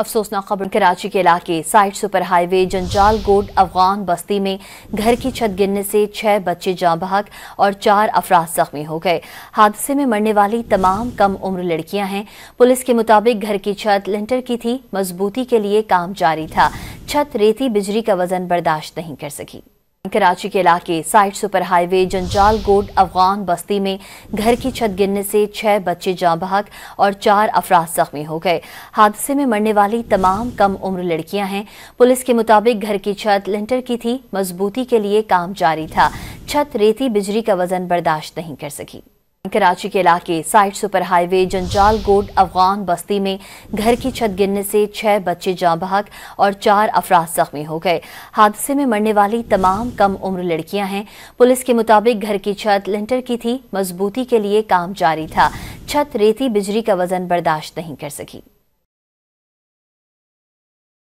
अफसोसनाक खबर कराची के इलाके साइड सुपर हाईवे जंजाल गोड अफगान बस्ती में घर की छत गिरने से 6 बच्चे जाँ बहक और 4 अफराद जख्मी हो गए। हादसे में मरने वाली तमाम कम उम्र लड़कियां हैं। पुलिस के मुताबिक घर की छत लिंटर की थी, मजबूती के लिए काम जारी था। छत रेती बिजली का वजन बर्दाश्त नहीं कर सकी। कराची के इलाके साइड सुपर हाईवे जंजाल गोड अफगान बस्ती में घर की छत गिरने से 6 बच्चे जाँ बहक और 4 अफराद जख्मी हो गए। हादसे में मरने वाली तमाम कम उम्र लड़कियां हैं। पुलिस के मुताबिक घर की छत लिंटर की थी, मजबूती के लिए काम जारी था। छत रेती बिजली का वजन बर्दाश्त नहीं कर सकी। कराची के इलाके साइड सुपर हाईवे जंजाल गोड अफगान बस्ती में घर की छत गिरने से 6 बच्चे जाँ बहक और 4 अफराद जख्मी हो गए। हादसे में मरने वाली तमाम कम उम्र लड़कियां हैं। पुलिस के मुताबिक घर की छत लिंटर की थी, मजबूती के लिए काम जारी था। छत रेती बिजली का वजन बर्दाश्त नहीं कर सकी।